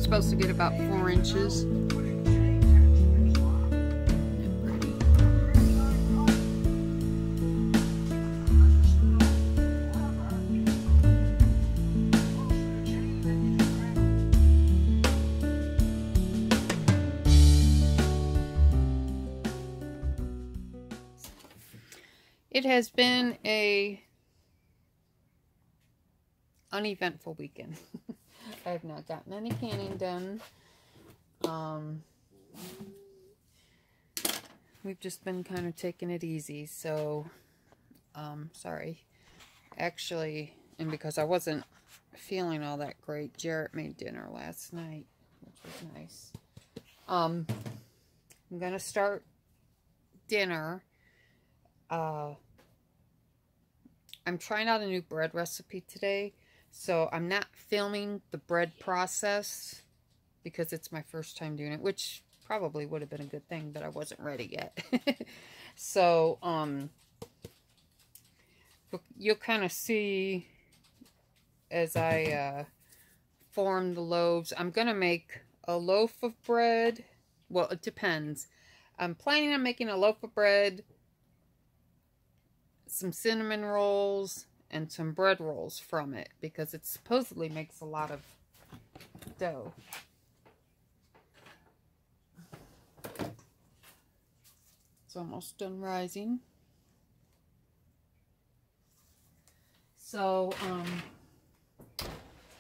supposed to get about 4 inches. It has been a uneventful weekend. I have not gotten any canning done. We've just been kind of taking it easy, so sorry. Actually, and because I wasn't feeling all that great, Jarrett made dinner last night, which was nice. I'm gonna start dinner. I'm trying out a new bread recipe today, so I'm not filming the bread process because it's my first time doing it, which probably would have been a good thing, but I wasn't ready yet. So, you'll kind of see as I form the loaves. I'm going to make a loaf of bread. Well, it depends. I'm planning on making a loaf of bread, some cinnamon rolls, and some bread rolls from it, because it supposedly makes a lot of dough. It's almost done rising. So, it's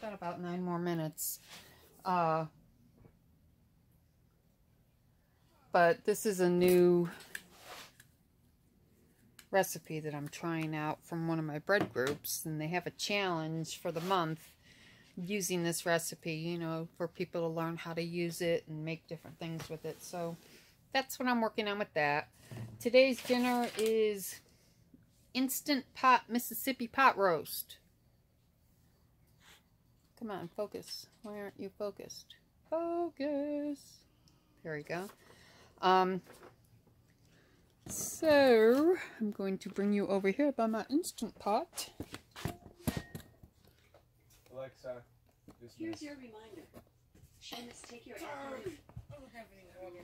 got about 9 more minutes. But this is a new recipe that I'm trying out from one of my bread groups, and they have a challenge for the month using this recipe, you know, for people to learn how to use it and make different things with it. So that's what I'm working on with that. Today's dinner is Instant Pot Mississippi pot roast. Come on, focus. Why aren't you focused? Focus. There we go. So, I'm going to bring you over here by my Instant Pot. Alexa, here's your reminder. Seamus, take your afternoon. I don't have any water.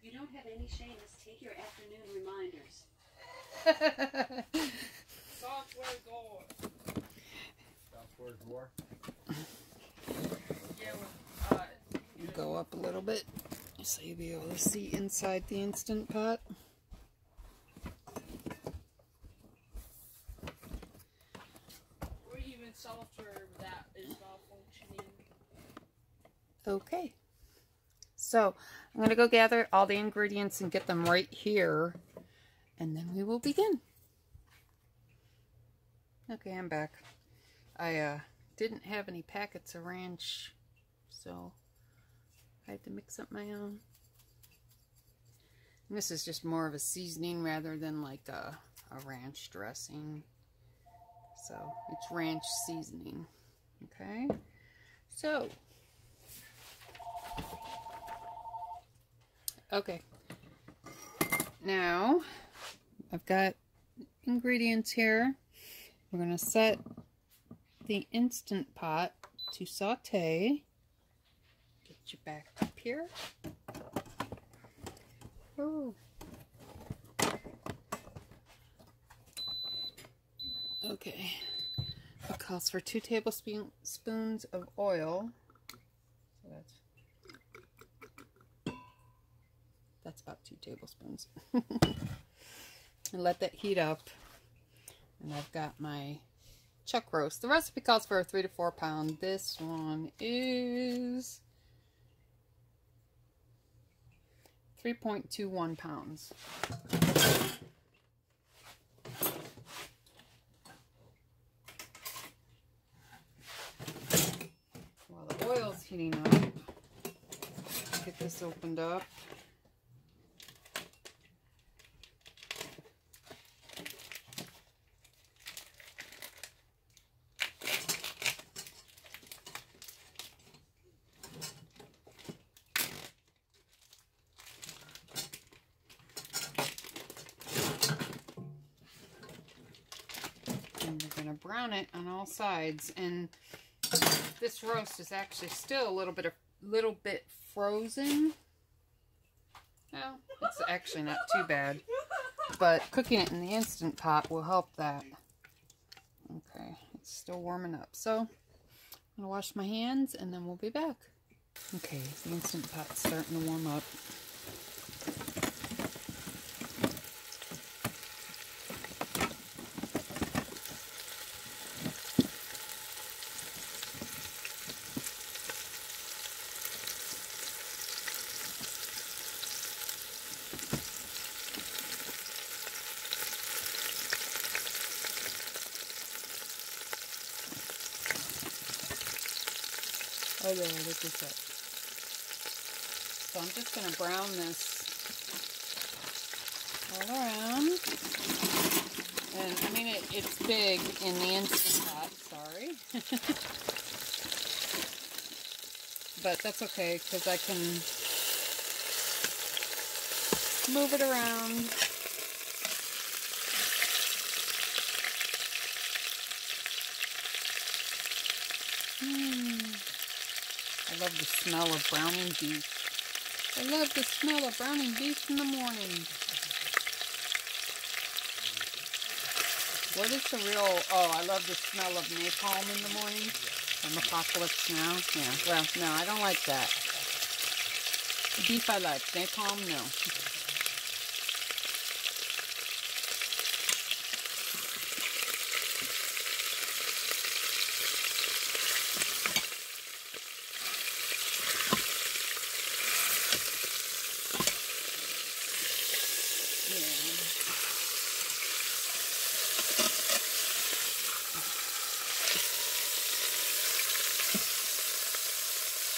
You don't have any, Seamus. Take your afternoon reminders. Software door. Software door. Yeah, You go up a little bit so you'll be able to see inside the Instant Pot. or even software that is not functioning. Okay. So, I'm going to go gather all the ingredients and get them right here, and then we will begin. Okay, I'm back. I didn't have any packets of ranch, so I had to mix up my own. And this is just more of a seasoning rather than like a ranch dressing. So, it's ranch seasoning. Okay? So, okay. Now, I've got ingredients here. We're going to set the Instant Pot to saute. Get you back up here. Ooh. Okay. It calls for 2 tablespoons of oil. So that's about 2 tablespoons. And let that heat up. And I've got my chuck roast. The recipe calls for a 3 to 4 pound. This one is 3.21 pounds. While the oil's heating up, get this opened up. Brown it on all sides, and this roast is actually still a little bit of little bit frozen. Well, it's actually not too bad. But cooking it in the Instant Pot will help that. Okay, it's still warming up. So, I'm going to wash my hands and then we'll be back. Okay, the Instant Pot's starting to warm up. Oh yeah, look this up. So I'm just going to brown this all around. And I mean, it's big in the Instant Pot, sorry. But that's okay, because I can move it around. I love the smell of browning beef. I love the smell of browning beef in the morning. What is the real... Oh, I love the smell of napalm in the morning. From Apocalypse Now. Yeah, well, no, I don't like that. Beef I like. Napalm, no.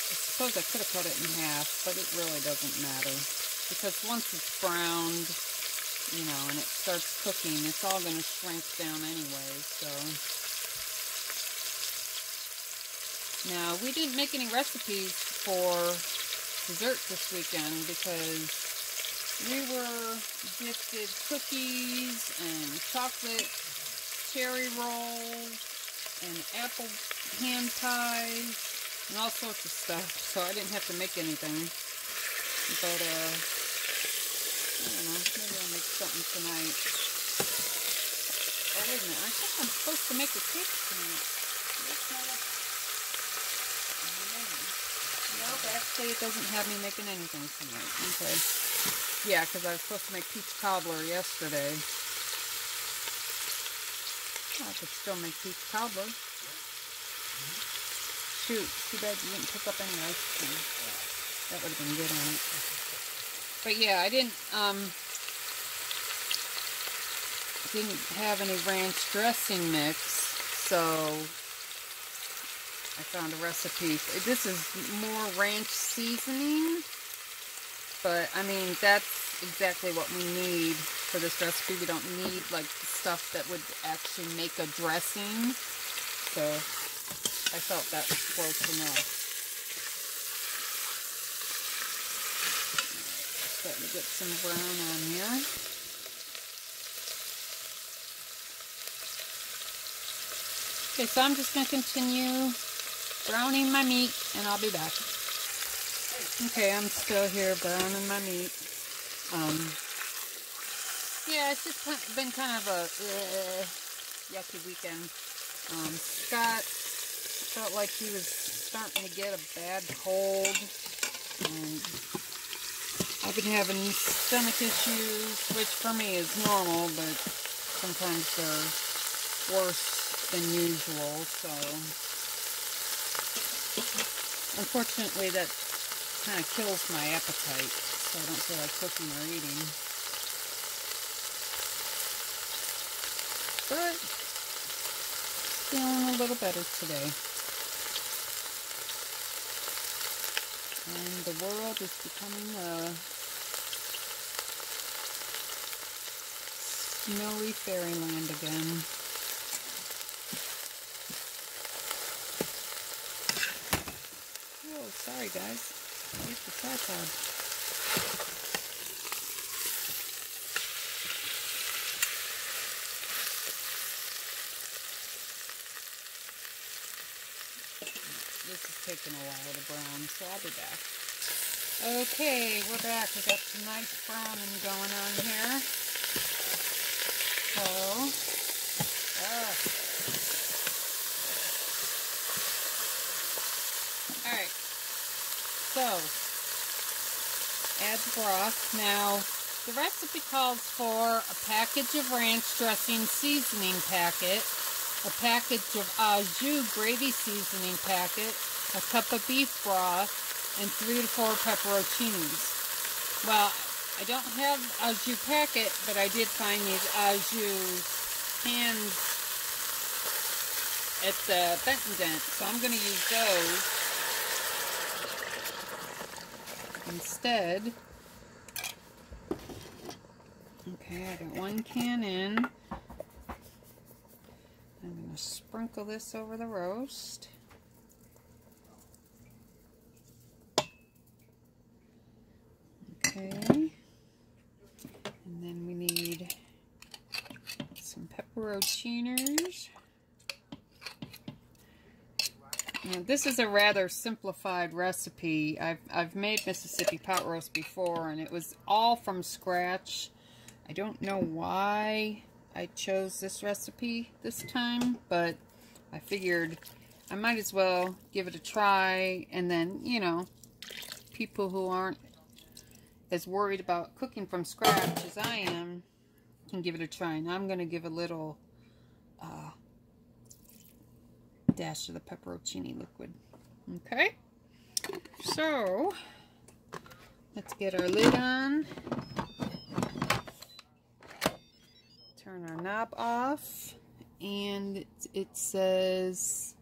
I suppose I could have cut it in half, but it really doesn't matter. Because once it's browned, you know, and it starts cooking, it's all going to shrink down anyway, so. Now, we didn't make any recipes for dessert this weekend because we were gifted cookies and chocolate cherry rolls and apple hand pies and all sorts of stuff, so I didn't have to make anything. But, I don't know, maybe I'll make something tonight. Oh, wait a minute, I think I'm supposed to make a cake tonight. Nope, actually it doesn't have me making anything tonight. Okay. Yeah, because I was supposed to make peach cobbler yesterday. I could still make peach cobbler. Shoot, too bad you didn't pick up any ice cream. That would have been good on it. But yeah, I didn't have any ranch dressing mix, so I found a recipe. This is more ranch seasoning, but I mean, that's exactly what we need for this recipe. We don't need like stuff that would actually make a dressing, so I felt that was close enough. Starting to get some brown on here. Okay, so I'm just going to continue browning my meat, and I'll be back. Okay, I'm still here browning my meat. Yeah, it's just been kind of a yucky weekend. Scott felt like he was starting to get a bad cold, and I've been having stomach issues, which for me is normal, but sometimes they're worse than usual, so unfortunately that kind of kills my appetite, so I don't feel like cooking or eating. But feeling a little better today. And the world is becoming a snowy fairyland again. Oh, sorry guys. I hit the tripod. This is taking a while to brown, so I'll be back. Okay, we're back. We got some nice browning going on here. So, alright. So, add the broth. Now, the recipe calls for a package of ranch dressing seasoning packet, a package of au jus gravy seasoning packet, a cup of beef broth, and 3 to 4 pepperoncinis. Well, I don't have au jus packet, but I did find these au jus cans at the Benton Dent, so I'm going to use those instead. Okay, I got 1 can in. I'm going to sprinkle this over the roast. Okay. And then we need some pepperoncinis. Now, this is a rather simplified recipe. I've made Mississippi pot roast before, and it was all from scratch. I don't know why I chose this recipe this time, but I figured I might as well give it a try, and then, you know, people who aren't as worried about cooking from scratch as I am can give it a try. And I'm going to give a little dash of the pepperoncini liquid. Okay, so let's get our lid on. Turn our knob off, and it says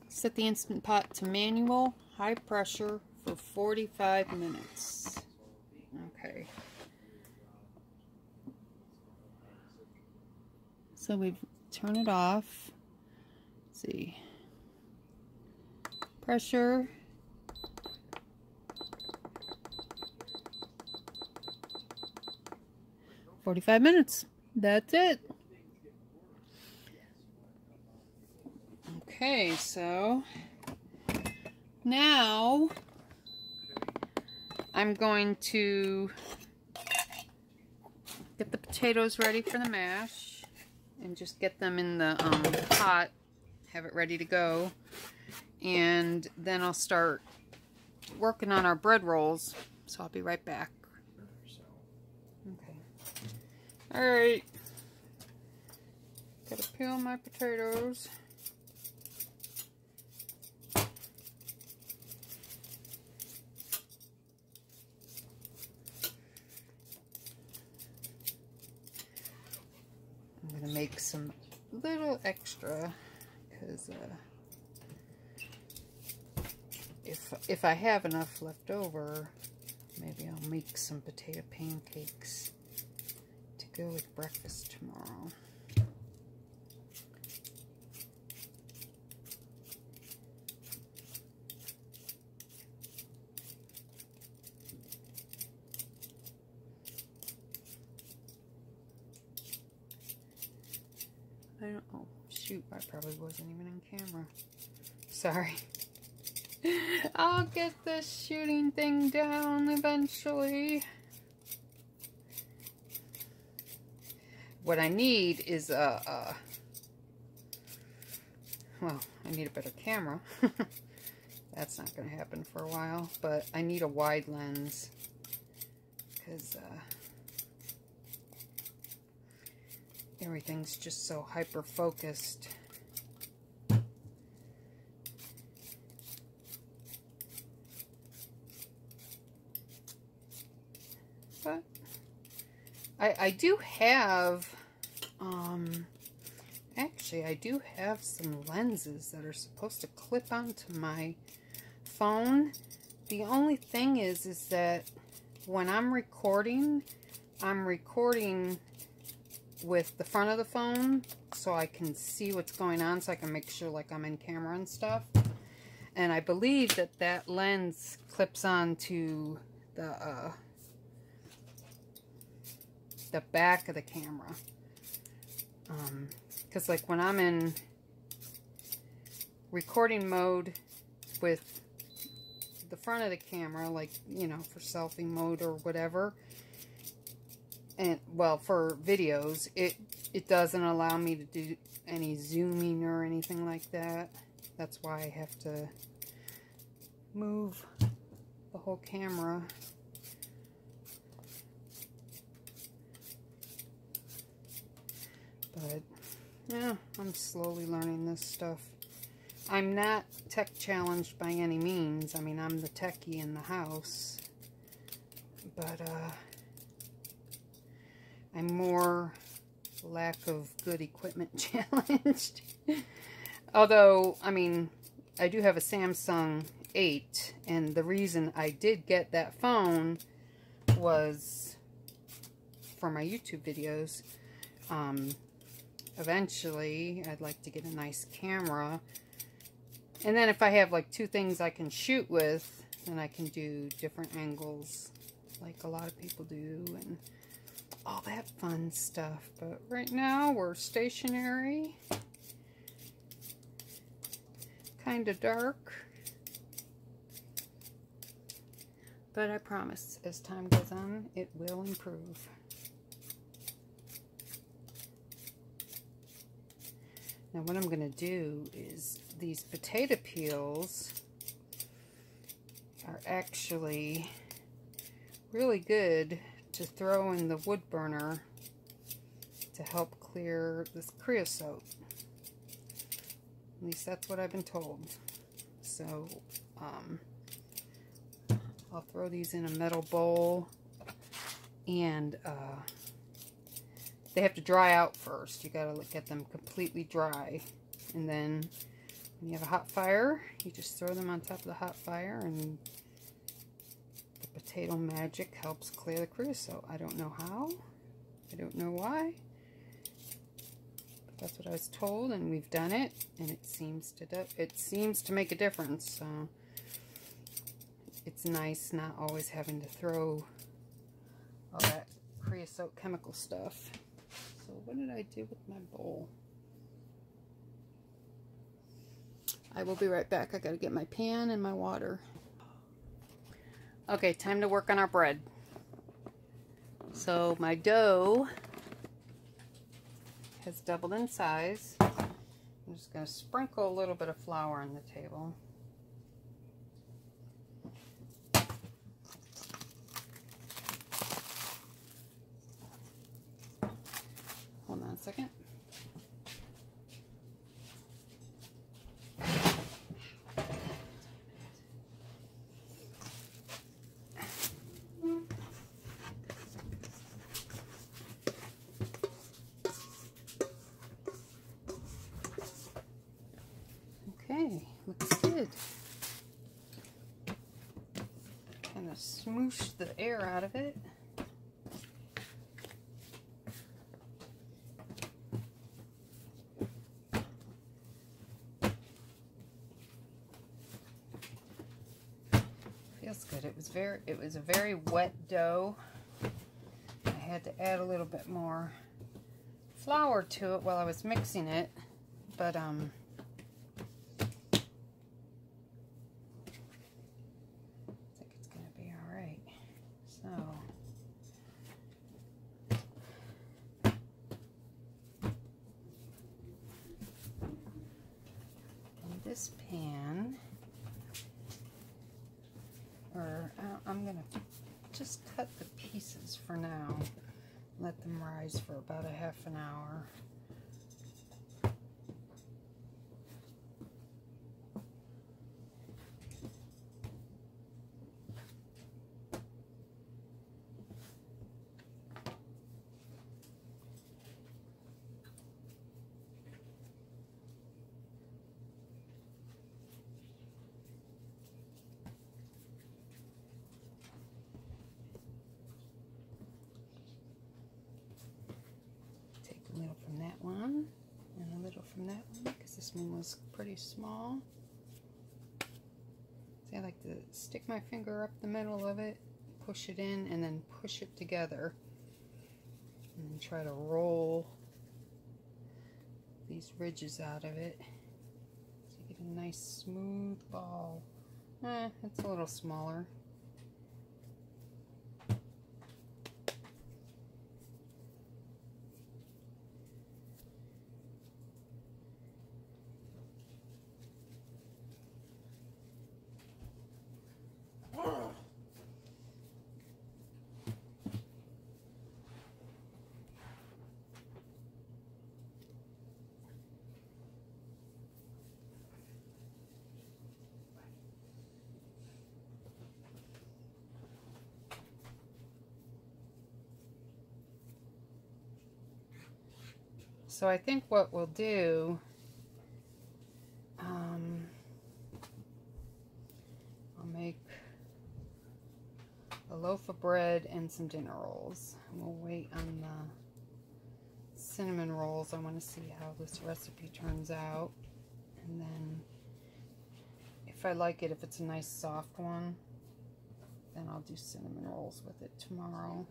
set the Instant Pot to manual, high pressure for 45 minutes. Okay. So we've turned it off. Let's see. Pressure. "45 minutes. That's it. Okay, so now I'm going to get the potatoes ready for the mash and just get them in the pot, have it ready to go, and then I'll start working on our bread rolls, so I'll be right back. Okay. Alright, gotta peel my potatoes. I'm gonna make some little extra because if I have enough left over, maybe I'll make some potato pancakes to go with breakfast tomorrow. Oh, shoot, I probably wasn't even on camera. Sorry. I'll get this shooting thing down eventually. What I need is well, I need a better camera. That's not going to happen for a while, but I need a wide lens because everything's just so hyper focused. But I do have actually I do have some lenses that are supposed to clip onto my phone. The only thing is that when I'm recording with the front of the phone so I can see what's going on, so I can make sure like I'm in camera and stuff. And I believe that that lens clips onto the back of the camera. Because like when I'm in recording mode with the front of the camera, like, you know, for selfie mode or whatever. And, well, for videos, it doesn't allow me to do any zooming or anything like that. That's why I have to move the whole camera. But, yeah, I'm slowly learning this stuff. I'm not tech challenged by any means. I mean, I'm the techie in the house. But, I'm more lack of good equipment challenged. Although, I mean, I do have a Samsung 8, and the reason I did get that phone was for my YouTube videos. Eventually, I'd like to get a nice camera. And then if I have like 2 things I can shoot with, then I can do different angles like a lot of people do and all that fun stuff. But right now we're stationary. Kind of dark. But I promise, as time goes on, it will improve. Now what I'm going to do is these potato peels are actually really good to throw in the wood burner to help clear this creosote. At least that's what I've been told. So I'll throw these in a metal bowl, and they have to dry out first. You gotta get them completely dry, and then when you have a hot fire, you just throw them on top of the hot fire, and the potato magic helps clear the creosote. I don't know how, I don't know why, but that's what I was told, and we've done it, and it seems to make a difference. So it's nice not always having to throw all that creosote chemical stuff. So what did I do with my bowl? I will be right back. I gotta get my pan and my water. Okay, time to work on our bread. So my dough has doubled in size. I'm just gonna sprinkle a little bit of flour on the table. Hold on a second. Okay, looks good. Kind of smoosh the air out of it. Feels good. It was a very wet dough. I had to add a little bit more flour to it while I was mixing it, but I think it's gonna be all right. So in this pan, I'm gonna just cut the pieces for now. Let them rise for about a half an hour. One and a little from that one because this one was pretty small. See, I like to stick my finger up the middle of it, push it in, and then push it together, and then try to roll these ridges out of it. So you get a nice smooth ball. It's a little smaller. So I think what we'll do, I'll make a loaf of bread and some dinner rolls. We'll wait on the cinnamon rolls. I want to see how this recipe turns out. And then if I like it, if it's a nice soft one, then I'll do cinnamon rolls with it tomorrow.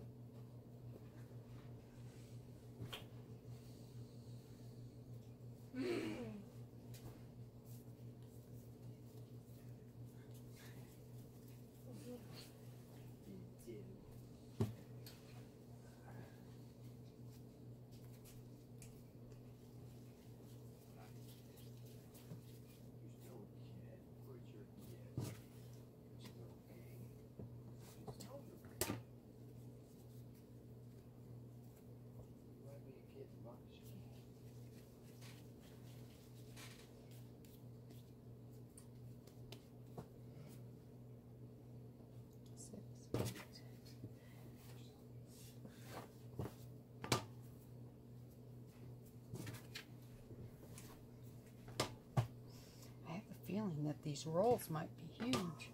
Feeling that these rolls might be huge.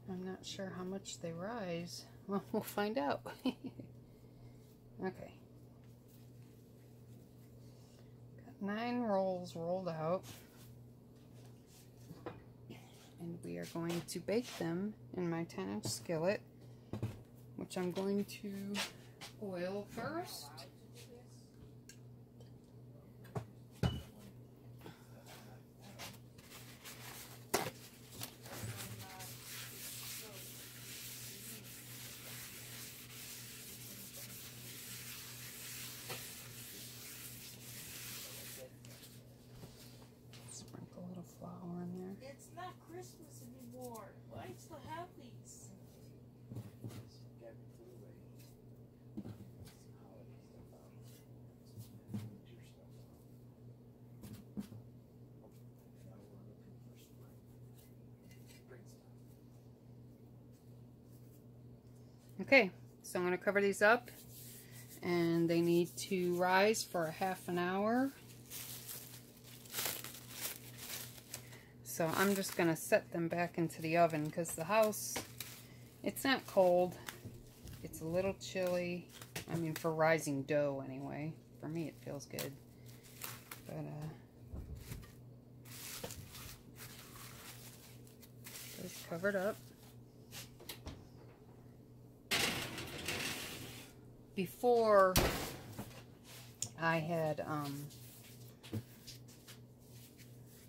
I'm not sure how much they rise. Well, we'll find out. Okay. Got 9 rolls rolled out. And we are going to bake them in my 10-inch skillet, which I'm going to oil first. It's not Christmas anymore. Why do you still have these? Okay, so I'm going to cover these up, and they need to rise for a half an hour. So I'm just going to set them back into the oven because the house, it's not cold. It's a little chilly. I mean, for rising dough anyway. For me, it feels good. But, it's covered up. Before I had,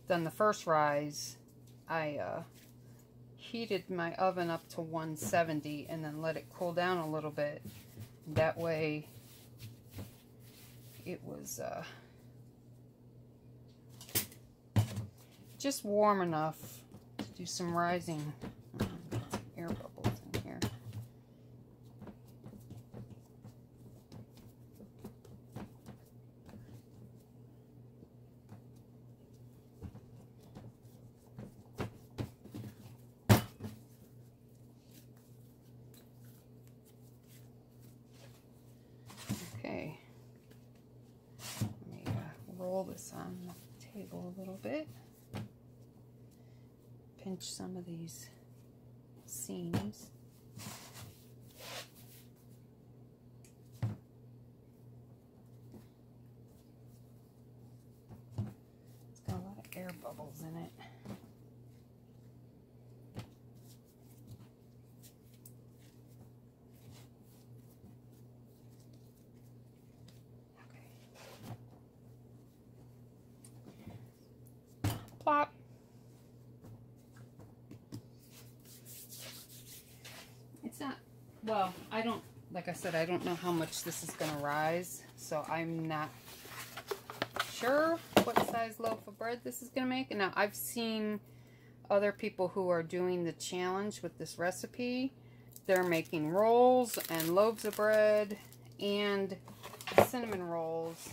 done the first rise, I heated my oven up to 170 and then let it cool down a little bit. That way it was just warm enough to do some rising. Air bubbles in here. Okay, let me roll this on the table a little bit. Pinch some of these seams. It's got a lot of air bubbles in it. Plop. It's not, well, I don't, like I said, I don't know how much this is going to rise, so I'm not sure what size loaf of bread this is going to make. And now I've seen other people who are doing the challenge with this recipe. They're making rolls and loaves of bread and cinnamon rolls.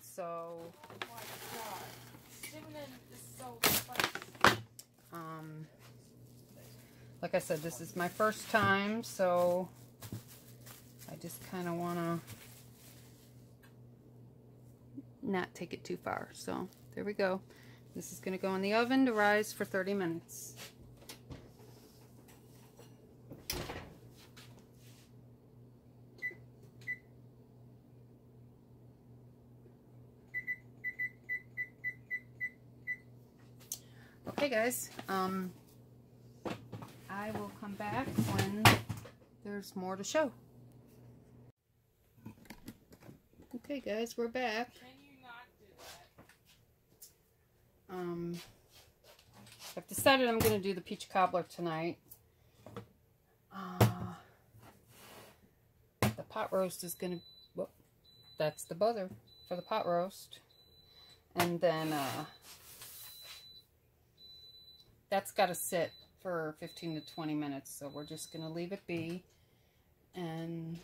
So, Oh my god. Cinnamon is so spicy. Like I said, this is my first time, so I just kind of want to not take it too far. So there we go. This is going to go in the oven to rise for 30 minutes. Okay guys, I will come back when there's more to show. Okay guys, we're back. Can you not do that? I've decided I'm going to do the peach cobbler tonight. The pot roast is going to, well, that's the buzzer for the pot roast. And then that's got to sit for 15 to 20 minutes, so we're just going to leave it be. And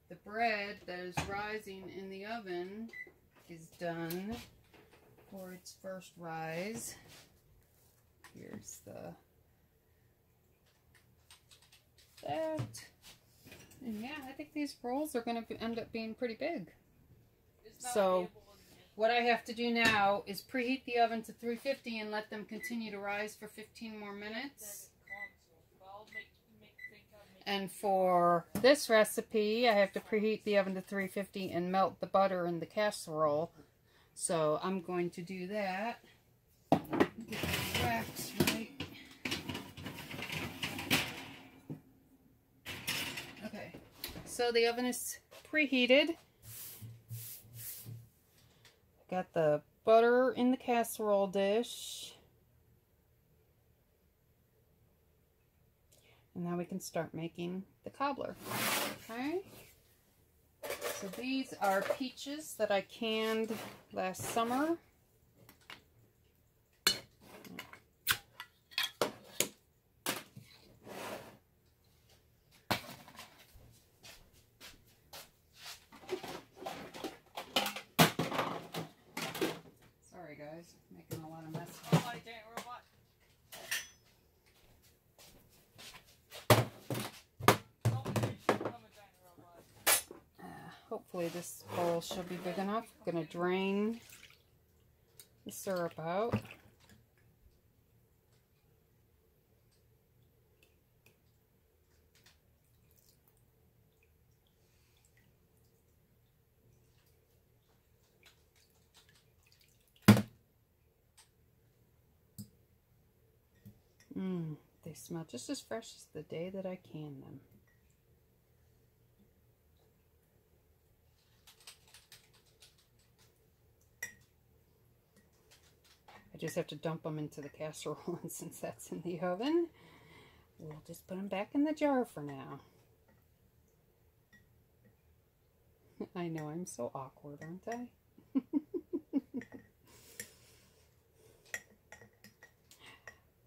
the bread that is rising in the oven is done for its first rise. Here's that. And yeah, I think these rolls are going to end up being pretty big. So what I have to do now is preheat the oven to 350 and let them continue to rise for 15 more minutes. And for this recipe, I have to preheat the oven to 350 and melt the butter in the casserole. So I'm going to do that. Get the wax right. Okay, so the oven is preheated. Got the butter in the casserole dish. And now we can start making the cobbler. Okay. So these are peaches that I canned last summer. Sorry guys, making a lot of mess. Hopefully this bowl should be big enough. I'm going to drain the syrup out. They smell just as fresh as the day that I canned them. I just have to dump them into the casserole, and since that's in the oven, we'll just put them back in the jar for now. I know, I'm so awkward, aren't I?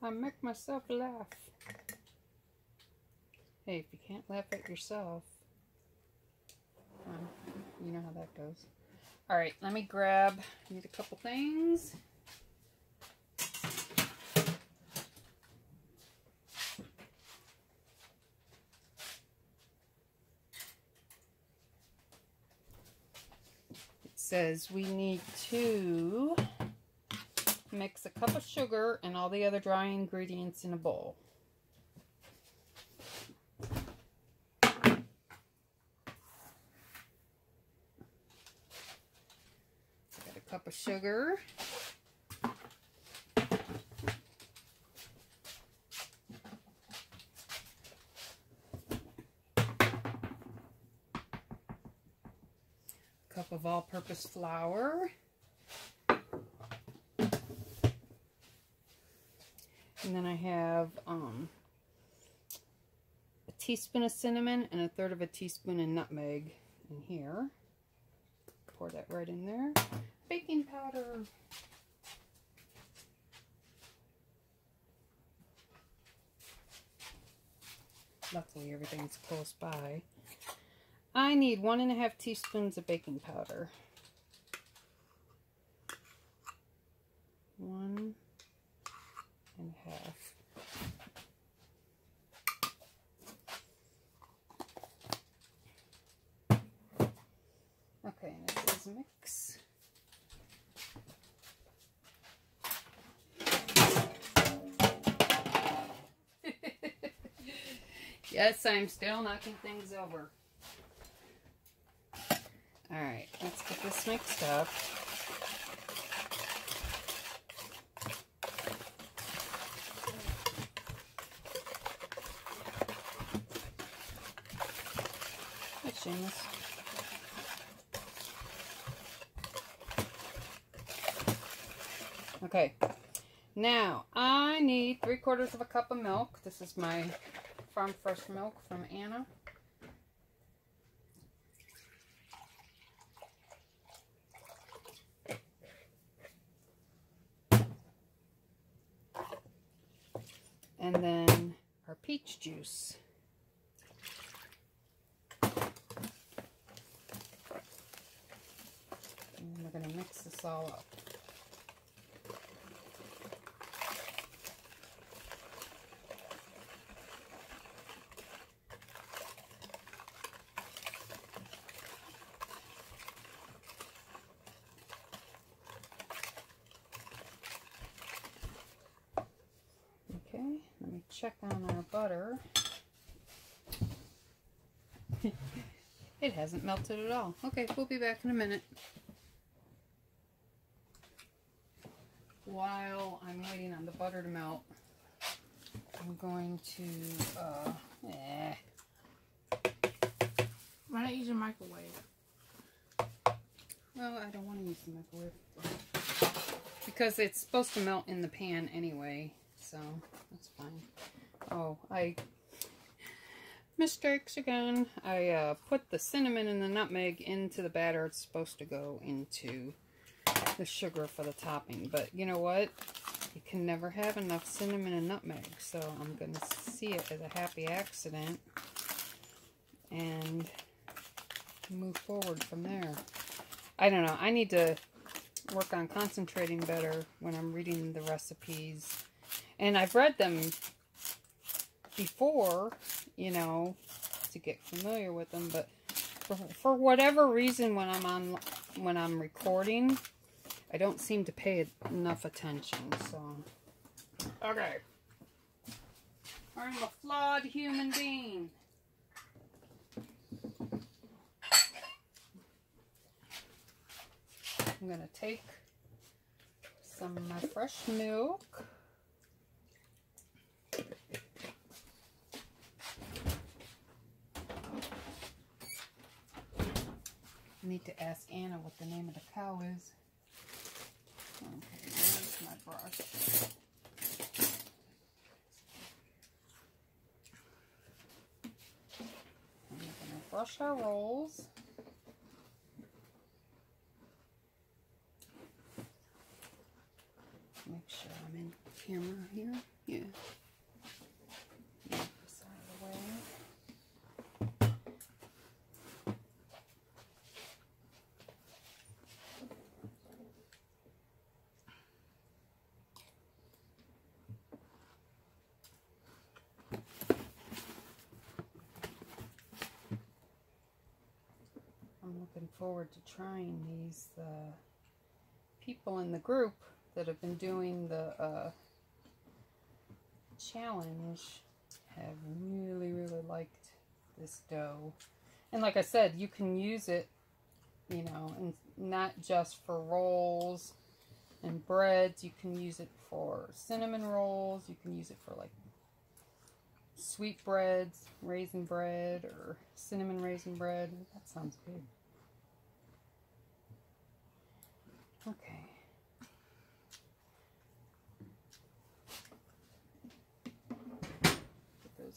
I make myself laugh. Hey, if you can't laugh at yourself, you know how that goes. Alright, let me grab, I need a couple things. It says we need to mix a cup of sugar and all the other dry ingredients in a bowl. Got a cup of sugar. Cup of all-purpose flour. And then I have a teaspoon of cinnamon and 1/3 of a teaspoon of nutmeg in here. Pour that right in there. Baking powder. Luckily everything's close by. I need 1½ teaspoons of baking powder. 1½ Okay, and it says mix. Yes, I'm still knocking things over. Alright, let's get this mixed up. Hi, Seamus. Okay, now I need 3/4 cup of milk. This is my farm fresh milk from Anna. And then our peach juice. And we're going to mix this all up. Okay, let me check on our butter. It hasn't melted at all. Okay, we'll be back in a minute. While I'm waiting on the butter to melt, I'm going to, Why not use a microwave? well, I don't want to use the microwave. Because it's supposed to melt in the pan anyway, so that's fine. Oh, mistakes again. I put the cinnamon and the nutmeg into the batter. It's supposed to go into the sugar for the topping, but you know what? You can never have enough cinnamon and nutmeg, so I'm going to see it as a happy accident and move forward from there. I don't know. I need to work on concentrating better when I'm reading the recipes, and I've read them before, you know, to get familiar with them, but for whatever reason when I'm recording, I don't seem to pay enough attention. So okay, I'm a flawed human being. I'm gonna take some of my fresh milk. I need to ask Anna what the name of the cow is. Okay, where's my brush? I'm going to brush our rolls. Make sure I'm in camera here. Yeah. Move this out of the way. I'm looking forward to trying these. People in the group that have been doing the challenge have really liked this dough. And like I said, you can use it, you know, and not just for rolls and breads. You can use it for cinnamon rolls. You can use it for like sweet breads, raisin bread, or cinnamon raisin bread. That sounds good. Okay.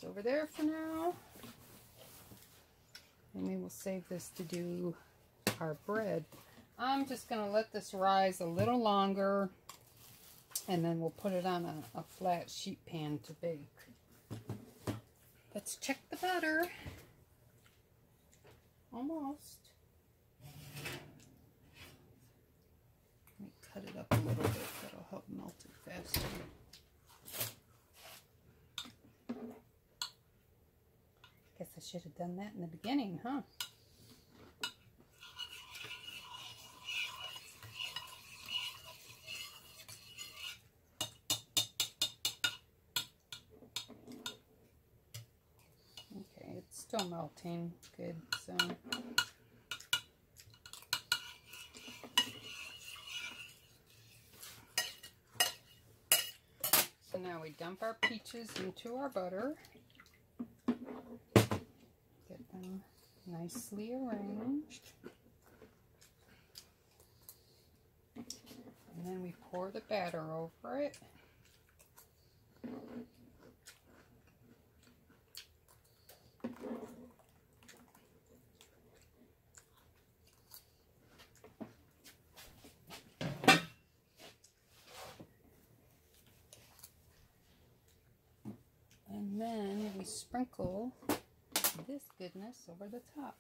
over there for now. And we will save this to do our bread. I'm just going to let this rise a little longer, and then we'll put it on a flat sheet pan to bake. Let's check the butter. Almost. Let me cut it up a little bit. That'll help melt it faster. Guess I should have done that in the beginning, huh? Okay, it's still melting. Good, so... So now we dump our peaches into our butter. Get them nicely arranged. And then we pour the batter over it. And then we sprinkle this goodness over the top.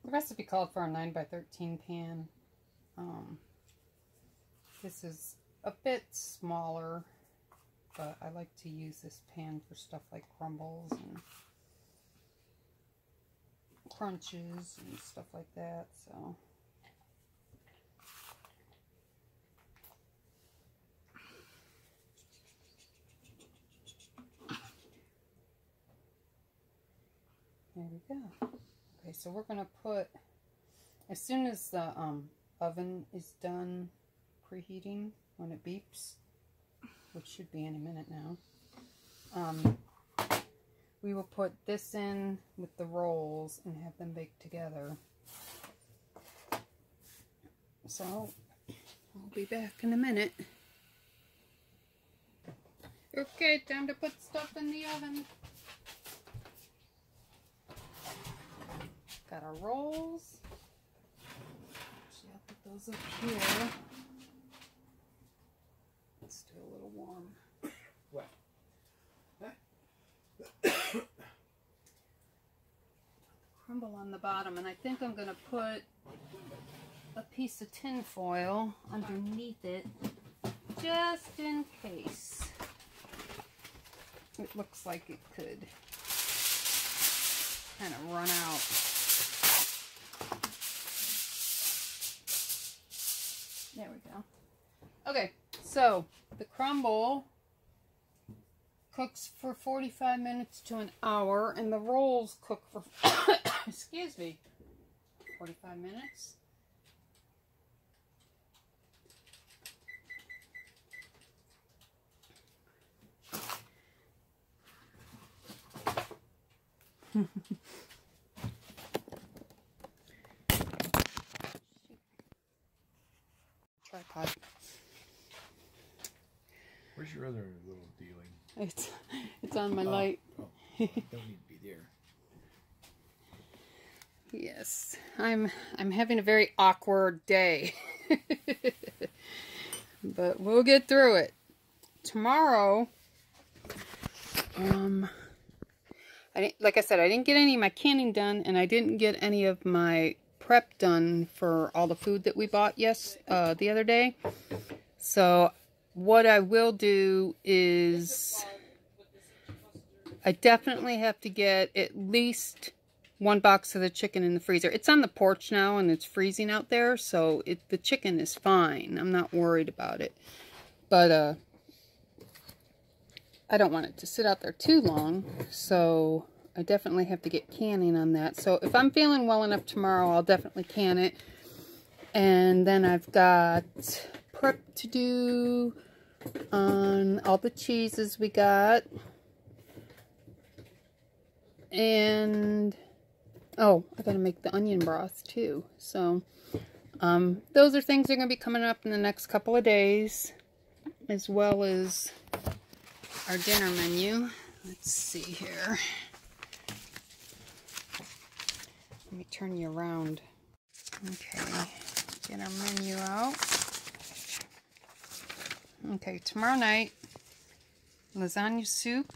The recipe called for a 9x13 pan. This is a bit smaller, but I like to use this pan for stuff like crumbles and crunches and stuff like that, so... There we go. Okay, so we're going to put, as soon as the oven is done preheating, when it beeps, which should be in a minute now, we will put this in with the rolls and have them baked together. So, I'll be back in a minute. Okay, time to put stuff in the oven. Got our rolls. Actually, I'll put those up here. It's still a little warm. What? Crumble on the bottom, and I think I'm going to put a piece of tin foil underneath it, just in case. It looks like it could kind of run out. There we go. Okay, so the crumble cooks for 45 minutes to an hour, and the rolls cook for, excuse me, 45 minutes. Tripod. Where's your other little dealing? It's on my light. Oh, don't need to be there. Yes, I'm having a very awkward day, but we'll get through it. Tomorrow, like I said, I didn't get any of my canning done, and I didn't get any of my prep done for all the food that we bought the other day. So what I will do is I definitely have to get at least one box of the chicken in the freezer. It's on the porch now and it's freezing out there, so the chicken is fine. I'm not worried about it. But I don't want it to sit out there too long, so I definitely have to get canning on that. So if I'm feeling well enough tomorrow, I'll definitely can it. And then I've got prep to do on all the cheeses we got. And, oh, I gotta make the onion broth too. So, Those are things that are going to be coming up in the next couple of days, as well as our dinner menu. Let's see here. Let me turn you around. Okay, get our menu out. Okay, tomorrow night, lasagna soup,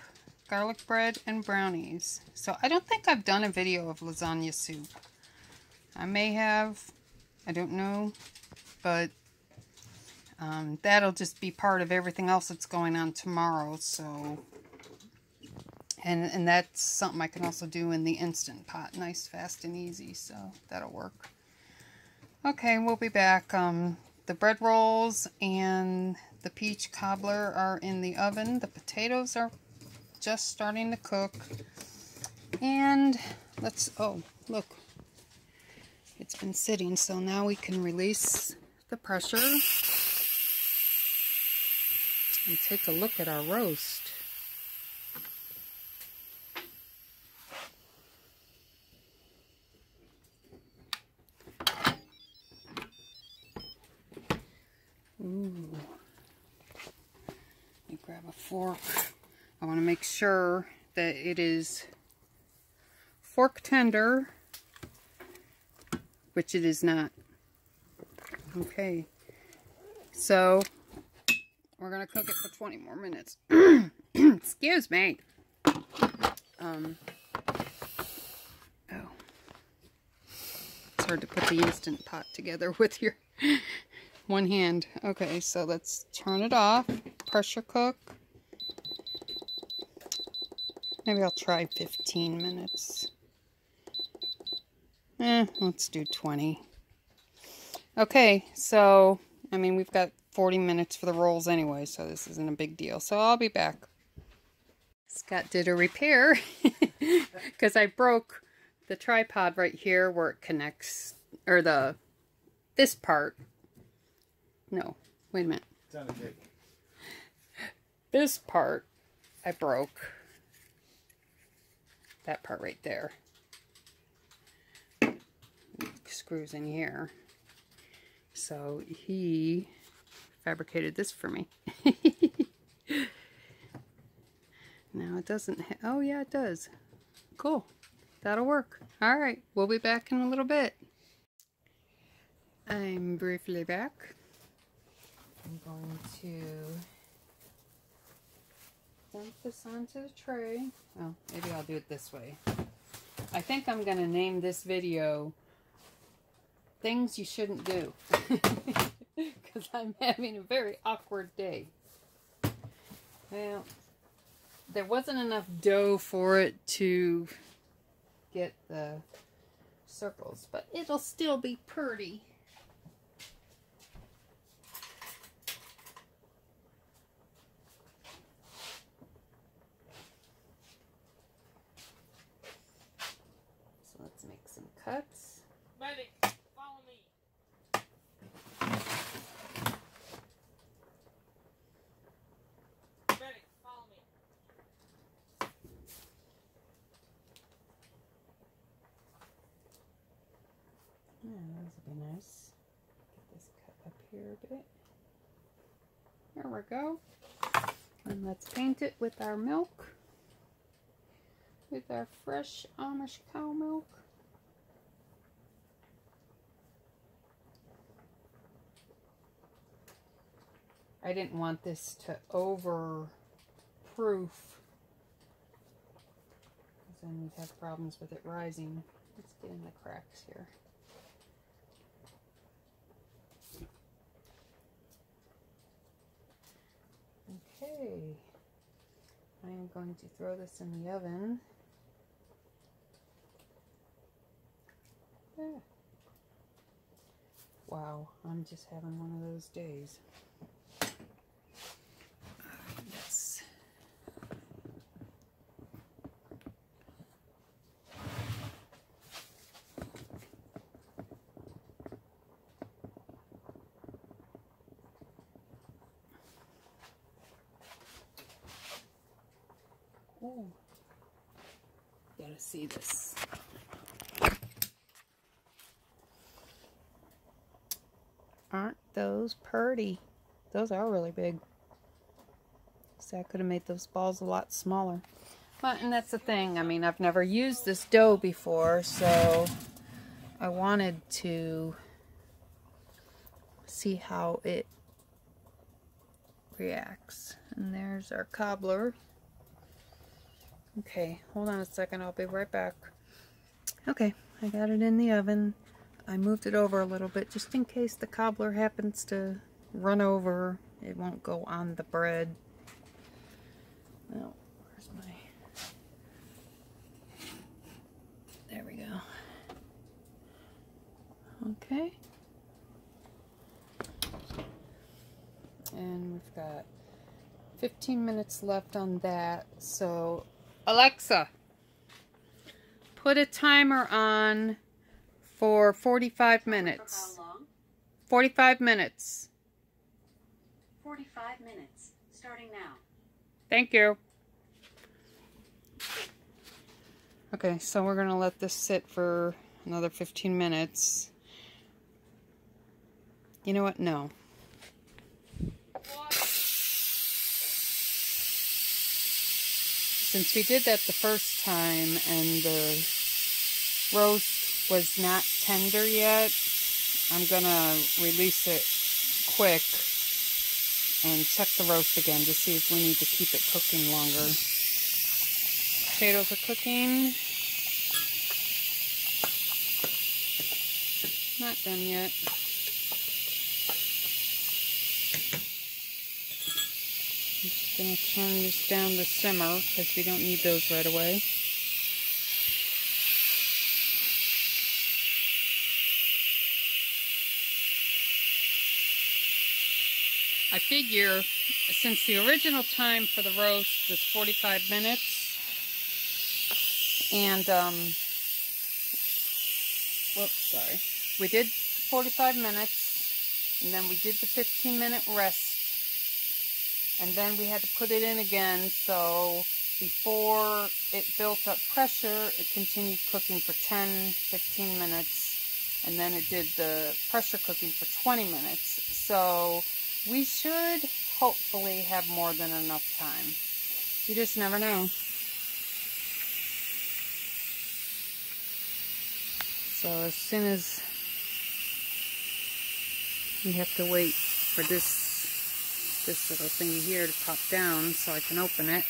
garlic bread, and brownies. So I don't think I've done a video of lasagna soup. I may have, I don't know, but that'll just be part of everything else that's going on tomorrow. So, and that's something I can also do in the Instant Pot, nice, fast, and easy. So that'll work. Okay, we'll be back. The bread rolls and the peach cobbler are in the oven. The potatoes are just starting to cook. And let's, oh, look. It's been sitting, so now we can release the pressure and take a look at our roast. Ooh. Let me grab a fork. I want to make sure that it is fork tender, which it is not. Okay, so we're gonna cook it for 20 more minutes. Excuse me. Oh, it's hard to put the Instant Pot together with your one hand. Okay, so let's turn it off. Pressure cook. Maybe I'll try 15 minutes. Let's do 20. Okay, so, I mean, we've got 40 minutes for the rolls anyway, so this isn't a big deal. So I'll be back. Scott did a repair because I broke the tripod right here where it connects, or this part. No, wait a minute. It's on the table. This part I broke. That part right there. Screws in here. So he fabricated this for me. Now it doesn't oh yeah, it does. Cool. That'll work. Alright, we'll be back in a little bit. I'm briefly back. I'm going to dump this onto the tray. Oh, maybe I'll do it this way. I think I'm going to name this video Things You Shouldn't Do. Because I'm having a very awkward day. Well, there wasn't enough dough for it to get the circles, but it'll still be pretty. So let's make some cuts. Medic, follow me. Medic, follow me. Yeah, those would be nice. Get this cut up here a bit. There we go. And let's paint it with our milk. With our fresh Amish cow milk. I didn't want this to overproof, because then we'd have problems with it rising. Let's get in the cracks here. Okay, I am going to throw this in the oven. Yeah. Wow, I'm just having one of those days. Yes. Oh, gotta see this. those. Purdy. Those are really big. So I could have made those balls a lot smaller. But, and that's the thing. I mean, I've never used this dough before, so I wanted to see how it reacts. And there's our cobbler. Okay, hold on a second. I'll be right back. Okay, I got it in the oven. I moved it over a little bit just in case the cobbler happens to run over. It won't go on the bread. Well, where's my... There we go. Okay. And we've got 15 minutes left on that. So, Alexa, put a timer on for 45 minutes. For how long? 45 minutes. 45 minutes. Starting now. Thank you. Okay, so we're going to let this sit for another 15 minutes. You know what? No. Since we did that the first time and the roast was not tender yet, I'm going to release it quick and check the roast again to see if we need to keep it cooking longer. Potatoes are cooking. Not done yet. I'm just going to turn this down to simmer because we don't need those right away. I figure since the original time for the roast was 45 minutes, and, whoops, sorry. We did 45 minutes, and then we did the 15-minute rest, and then we had to put it in again, so before it built up pressure, it continued cooking for 10-15 minutes, and then it did the pressure cooking for 20 minutes, so we should hopefully have more than enough time. You just never know. So as soon as we have to wait for this little thingy here to pop down so I can open it.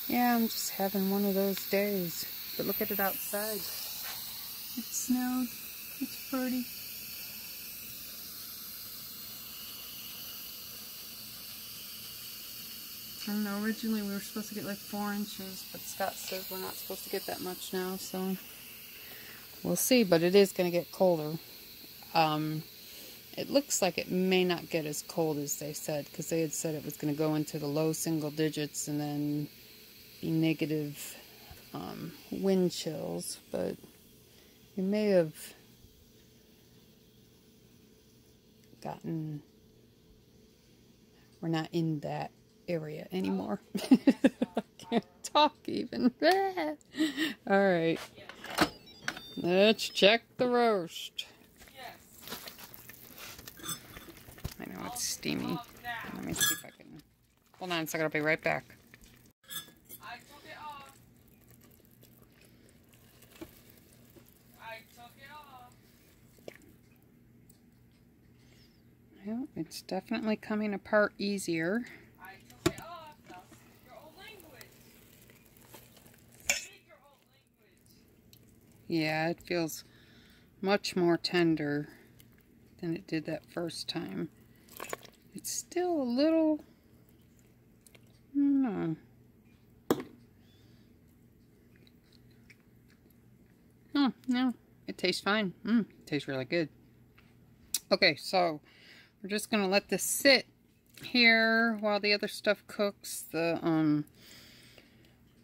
Yeah, I'm just having one of those days. But look at it outside. It snowed. It's pretty. I don't know, originally we were supposed to get like 4 inches, but Scott says we're not supposed to get that much now, so we'll see, but it is going to get colder. It looks like it may not get as cold as they said, because they had said it was going to go into the low single digits and then be negative wind chills, but we may have gotten, we're not in that area anymore. I can't talk even. Alright, let's check the roast. I know it's steamy. Let me see if I can, hold on a second, I'll be right back. Well, it's definitely coming apart easier. I took it off. Now speak your own language. Speak your own language. Yeah, it feels much more tender than it did that first time. It's still a little, I don't know. Oh, no, it tastes fine. It tastes really good. Okay, so we're just going to let this sit here while the other stuff cooks. The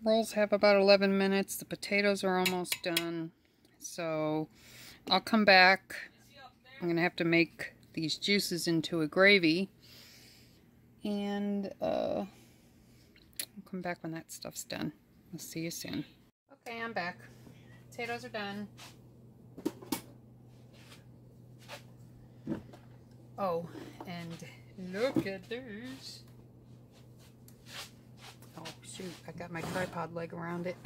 rolls have about 11 minutes. The potatoes are almost done. So I'll come back. I'm going to have to make these juices into a gravy. And I'll come back when that stuff's done. I'll see you soon. Okay, I'm back. potatoes are done. Oh, and look at this. Oh, shoot. I got my tripod leg around it.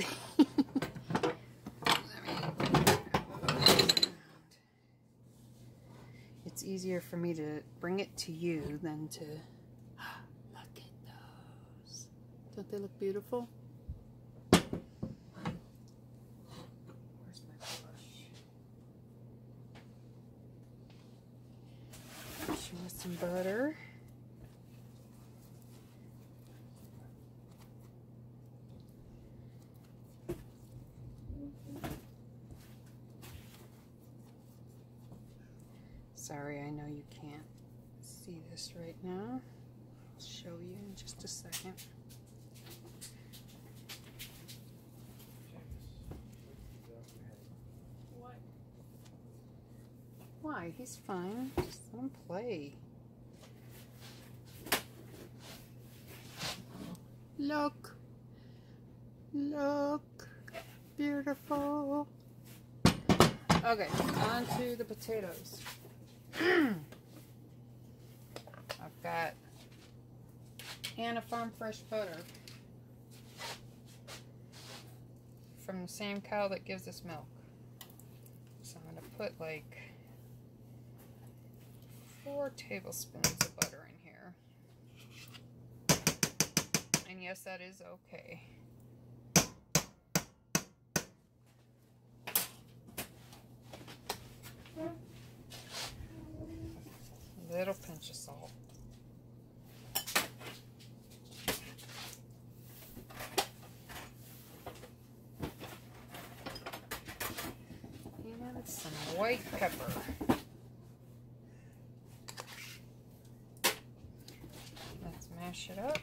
It's easier for me to bring it to you than to... Look at those. Don't they look beautiful? Where's my brush? Brush with some butter. Sorry, I know you can't see this right now. I'll show you in just a second. What? Why? He's fine. Just let him play. Look. Look. Beautiful. Okay, on to the potatoes. I've got Anna Farm fresh butter from the same cow that gives us milk. So I'm going to put like 4 tablespoons of butter in here. And yes, that is okay. A little pinch of salt. And some white pepper. Let's mash it up.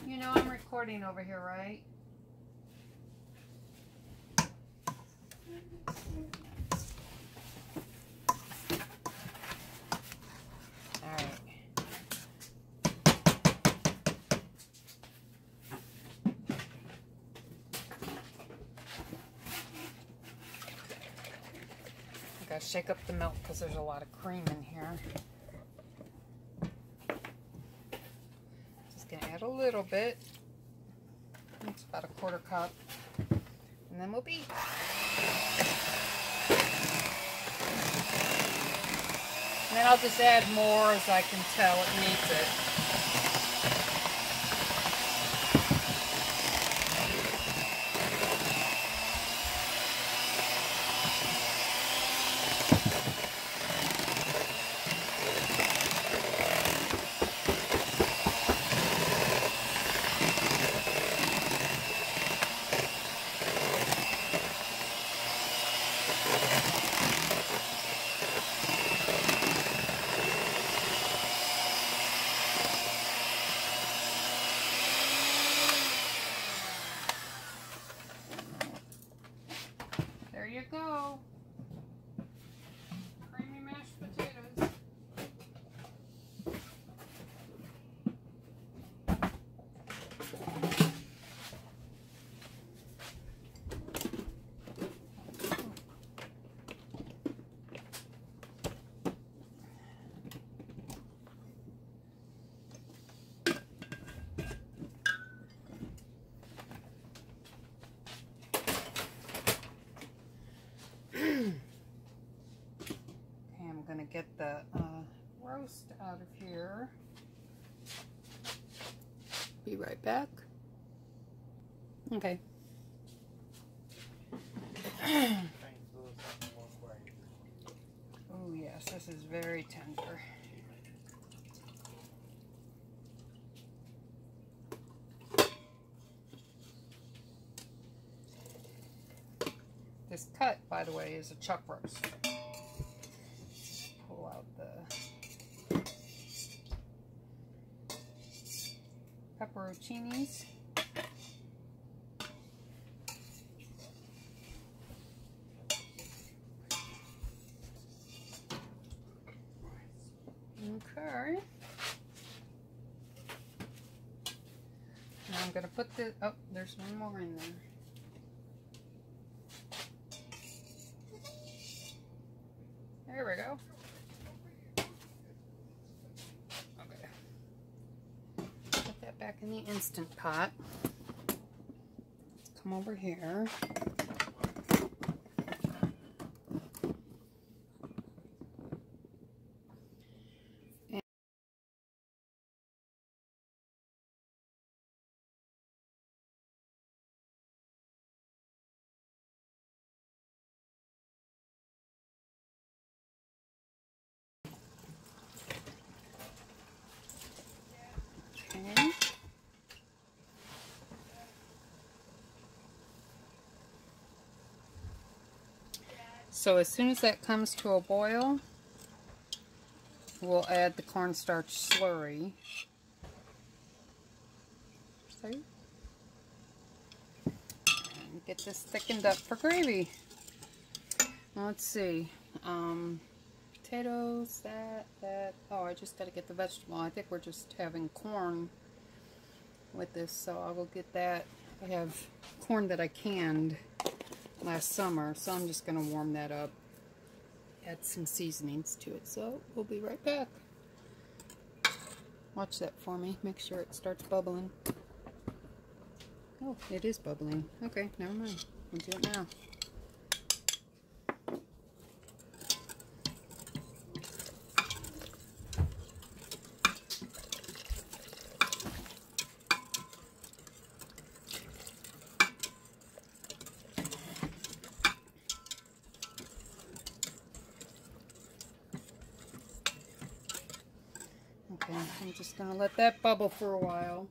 You know I'm recording over here, right? Alright. I gotta shake up the milk because there's a lot of cream in here. Add a little bit. It's about a 1/4 cup. And then we'll beat. And then I'll just add more as I can tell it needs it. There you go. Creamy mashed potatoes. I'm going to get the roast out of here. Be right back. Okay. Oh yes, this is very tender. This cut, by the way, is a chuck roast. Pull out the pepperoncinis. going to put the... Oh, there's one more in there. There we go. Okay. Put that back in the Instant Pot. Let's come over here. Okay. So as soon as that comes to a boil, we'll add the cornstarch slurry. And get this thickened up for gravy. Let's see. Potatoes, that. Oh, I just got to get the vegetable. I think we're just having corn with this, so I will get that. I have corn that I canned last summer, so I'm just going to warm that up, add some seasonings to it. So we'll be right back. Watch that for me. Make sure it starts bubbling. Oh, it is bubbling. Okay, never mind. We'll do it now. Okay, I'm just going to let that bubble for a while.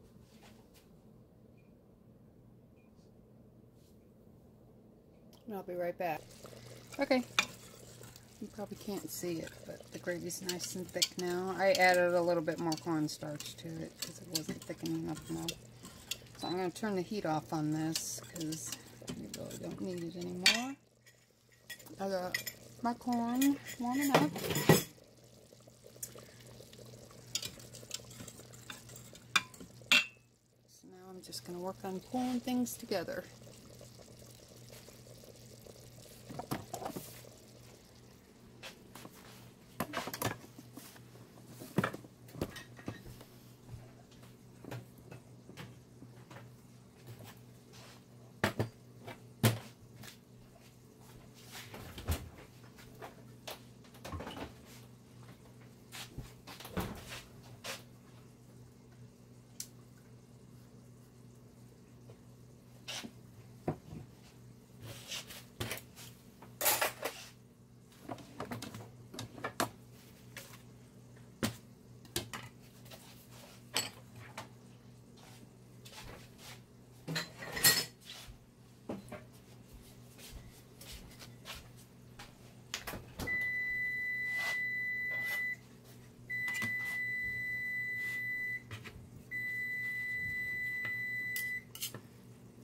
And I'll be right back. Okay, you probably can't see it, but the gravy's nice and thick now. I added a little bit more cornstarch to it because it wasn't thickening up enough. So I'm going to turn the heat off on this because we really don't need it anymore. I got my corn warming up. I'm just going to work on pulling things together.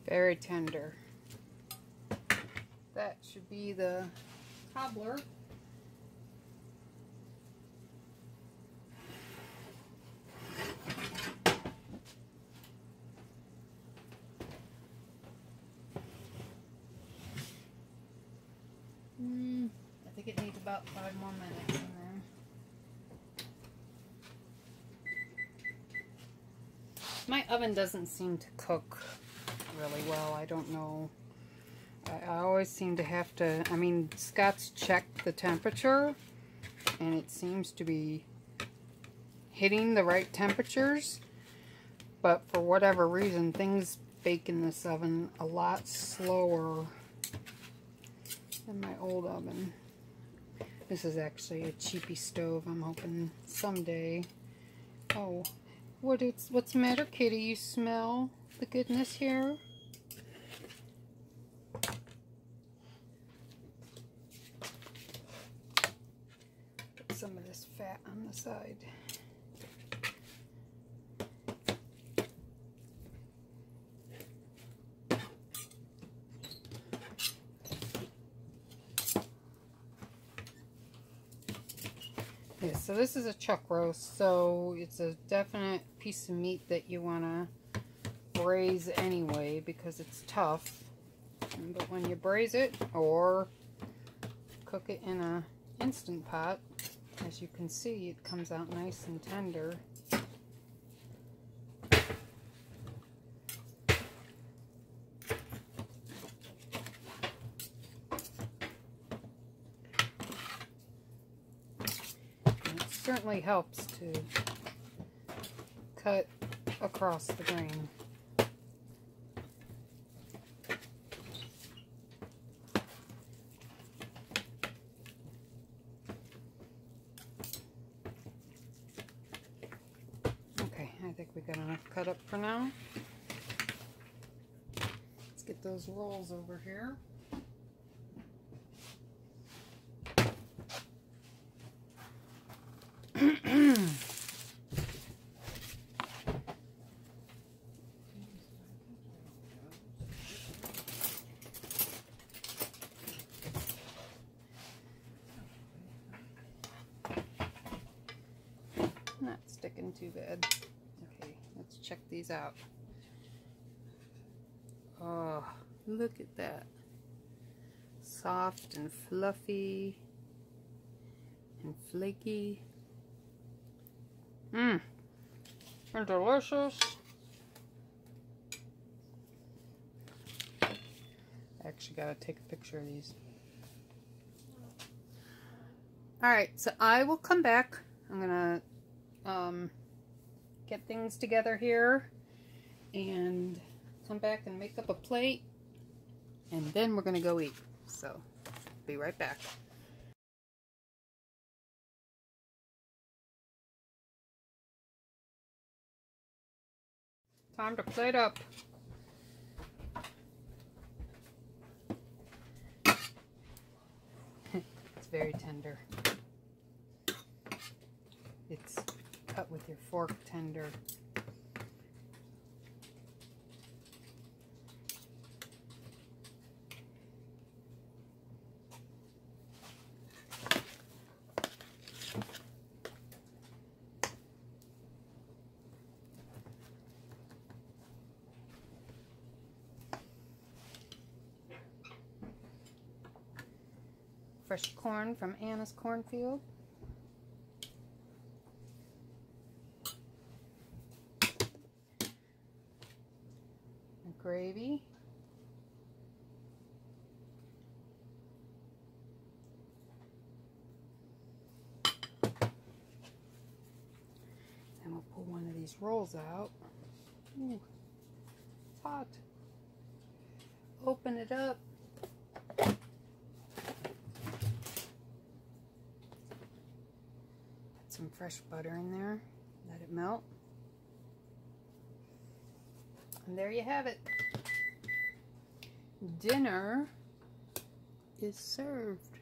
Very tender. That should be the cobbler. I think it needs about 5 more minutes in there. My oven doesn't seem to cook really well. I don't know. I always seem to have to, I mean, Scott's checked the temperature and it seems to be hitting the right temperatures, but for whatever reason things bake in this oven a lot slower than my old oven. This is actually a cheapy stove. I'm hoping someday. Oh, what's the matter, kitty? You smell the goodness here? Put some of this fat on the side. Yeah, so this is a chuck roast, so it's a definite piece of meat that you want to braise anyway because it's tough. But when you braise it or cook it in a Instant Pot, as you can see, it comes out nice and tender. And it certainly helps to cut across the grain. I think we got enough cut up for now. Let's get those rolls over here. Not sticking too bad. Okay, let's check these out. Oh, look at that. Soft and fluffy and flaky. Mmm. And delicious. I actually gotta take a picture of these. Alright, so I will come back. I'm gonna get things together here and come back and make up a plate, and then we're gonna go eat. So be right back. Time to plate up. It's very tender. It's cut with your fork tender. Fresh corn from Anna's cornfield. Gravy. And we'll pull one of these rolls out. Ooh, it's hot. Open it up. Put some fresh butter in there. Let it melt. And there you have it. Dinner is served.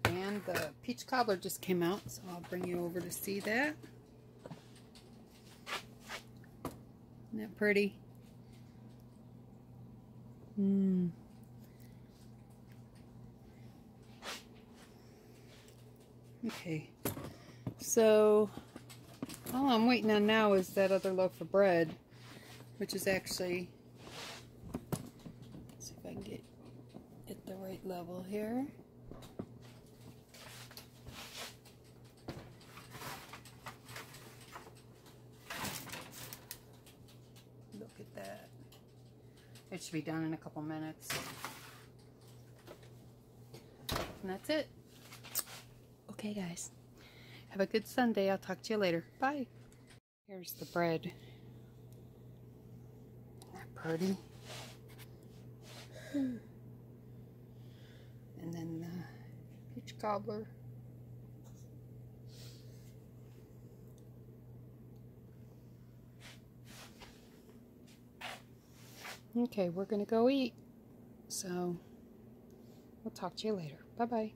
And the peach cobbler just came out, so I'll bring you over to see that. Isn't that pretty? Mmm. Okay. So, all I'm waiting on now is that other loaf of bread, which is actually, let's see if I can get at the right level here. Look at that. It should be done in a couple minutes. And that's it. Okay, guys. Have a good Sunday. I'll talk to you later. Bye. Here's the bread. Isn't that pretty? And then the peach cobbler. Okay, we're gonna go eat. So, we'll talk to you later. Bye-bye.